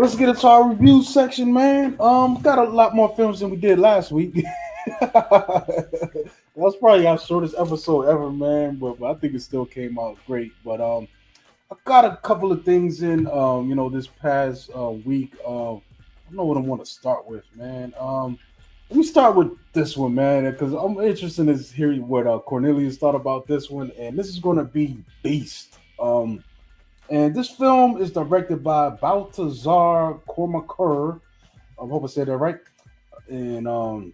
Let's get into our review section, man. Got a lot more films than we did last week. That was probably our shortest episode ever, man. But I think it still came out great. But I got a couple of things in, this past week. I don't know what I want to start with, man. Let me start with this one, man, because I'm interested in hearing what Cornelius thought about this one, and this is going to be Beast. And this film is directed by Baltazar Kormakur. I hope I said that right. And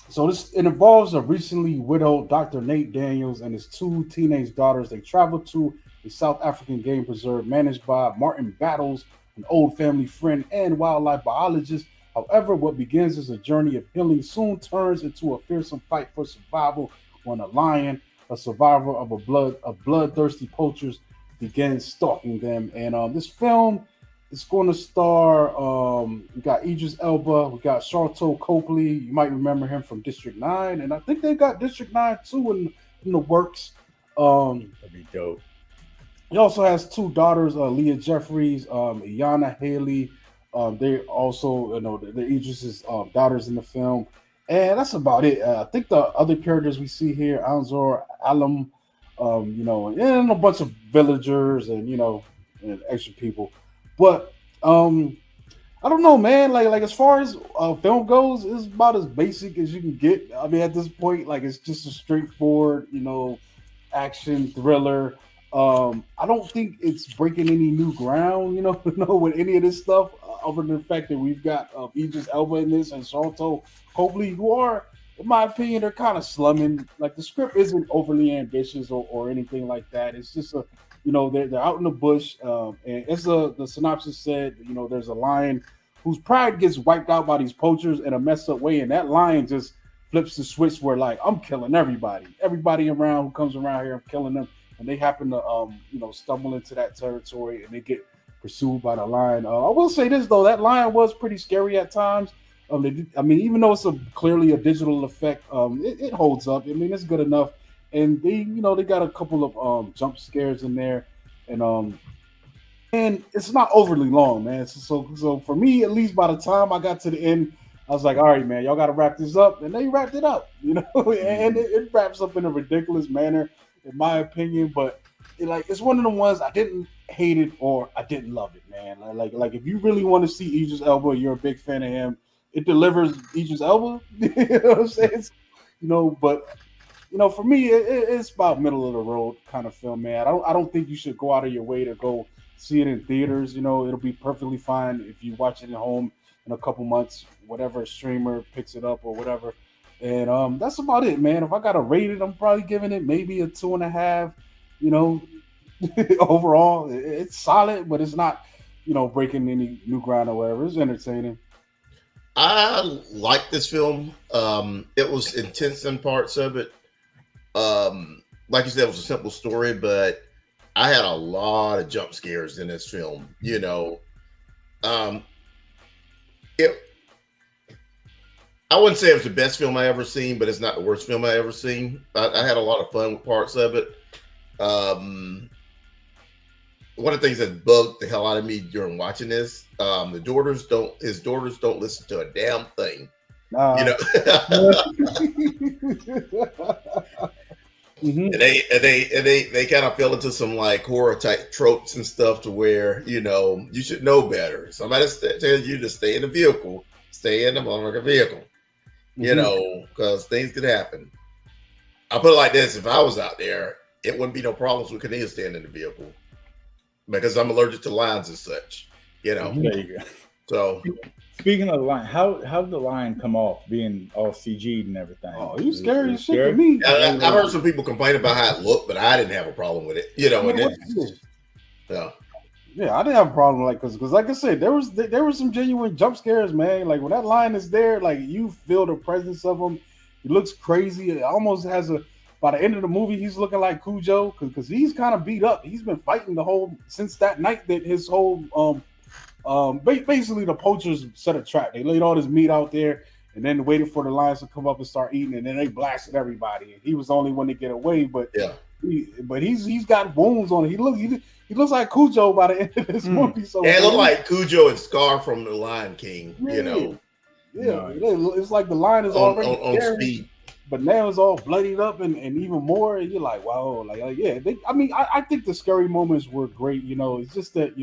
so this it involves a recently widowed Dr. Nate Daniels and his two teenage daughters. They travel to a South African game preserve managed by Martin Battles, an old family friend and wildlife biologist. However, what begins as a journey of healing soon turns into a fearsome fight for survival when a lion, a survivor of bloodthirsty poachers, begins stalking them. And this film is going to star. We got Idris Elba, we got Sharlto Copley. You might remember him from District 9, and I think they got District 9 too in the works. That'd be dope. He also has two daughters, Leah Jeffries, Iana Haley. They also, they're Idris's daughters in the film, and that's about it. I think the other characters we see here, Anzor Alam, and a bunch of villagers and and extra people. But I don't know, man. Like as far as film goes, it's about as basic as you can get. I mean, at this point, like it's just a straightforward, action thriller. I don't think it's breaking any new ground, with any of this stuff, other than the fact that we've got Idris Elba in this and Sharlto Copley, who are, in my opinion, they're kind of slumming. Like the script isn't overly ambitious or anything like that. It's just they're out in the bush, and as the synopsis said, there's a lion whose pride gets wiped out by these poachers in a messed up way, and that lion just flips the switch where like I'm killing everybody around who comes around here, I'm killing them. And they happen to, stumble into that territory and they get pursued by the lion. I will say this though, that lion was pretty scary at times. Even though it's clearly a digital effect, it holds up. I mean, it's good enough. And they got a couple of jump scares in there, and it's not overly long, man. So for me, at least by the time I got to the end, I was like, all right, man, y'all got to wrap this up, and they wrapped it up, and it wraps up in a ridiculous manner, in my opinion. But it's one of the ones I didn't hate it or I didn't love it, man. Like if you really want to see Idris Elba, you're a big fan of him. It delivers Idris Elba, you know what I'm saying? But for me, it's about middle of the road kind of film, man. I don't think you should go out of your way to go see it in theaters. It'll be perfectly fine if you watch it at home in a couple months, whatever streamer picks it up or whatever. And that's about it, man. If I got to rate it, I'm probably giving it maybe a 2.5. Overall, it's solid, but it's not, breaking any new ground or whatever. It's entertaining. I like this film. It was intense in parts of it. Like you said, it was a simple story, but I had a lot of jump scares in this film. I wouldn't say it was the best film I ever seen, but it's not the worst film I ever seen. I had a lot of fun with parts of it. One of the things that bugged the hell out of me during watching this, his daughters don't listen to a damn thing. Mm-hmm. And they kind of fell into some like horror type tropes and stuff to where you should know better. Somebody tells you to stay in the vehicle, stay in the motherfucking vehicle. Because things could happen. I'll put it like this: if I was out there, it wouldn't be no problems with Cornelius staying in the vehicle because I'm allergic to lions and such. There you go. So, speaking of the lion, how did the lion come off being all CG'd and everything? Oh, you scary as shit to me. I've heard some people complain about how it looked, but I didn't have a problem with it. Yeah, I didn't have a problem because like I said, there was some genuine jump scares, man. Like when that lion is there, like you feel the presence of him. He looks crazy. It almost has by the end of the movie, he's looking like Cujo because he's kind of beat up. He's been fighting since that night that his whole basically the poachers set a trap. They laid all this meat out there and then waited for the lions to come up and start eating, and then they blasted everybody. And he was the only one to get away, but yeah. He's got wounds on it. He he looks like Cujo by the end of this movie. So it looked like Cujo and Scar from The Lion King. You know, it's like the line is already on speed. But now it's all bloodied up and even more. And you're like, wow, I think the scary moments were great. It's just that,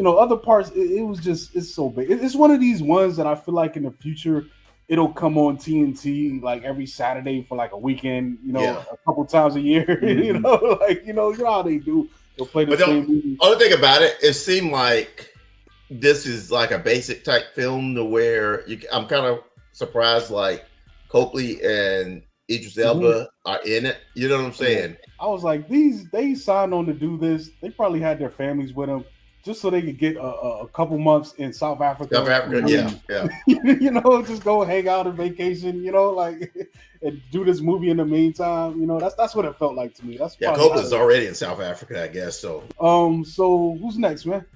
other parts, it was just, it's so big. It's one of these ones that I feel like in the future, it'll come on TNT like every Saturday for like a weekend, a couple times a year, you know how they do. They'll play the same movie. Other thing about it, it seemed like this is like a basic type film to where I'm kind of surprised, like, Copley and Idris Elba are in it. You know what I'm saying? I was like, they signed on to do this. They probably had their families with them just so they could get a couple months in South Africa. Yeah. Just go hang out on vacation, and do this movie in the meantime. That's what it felt like to me. That's Copley's already in South Africa, I guess. So so who's next, man?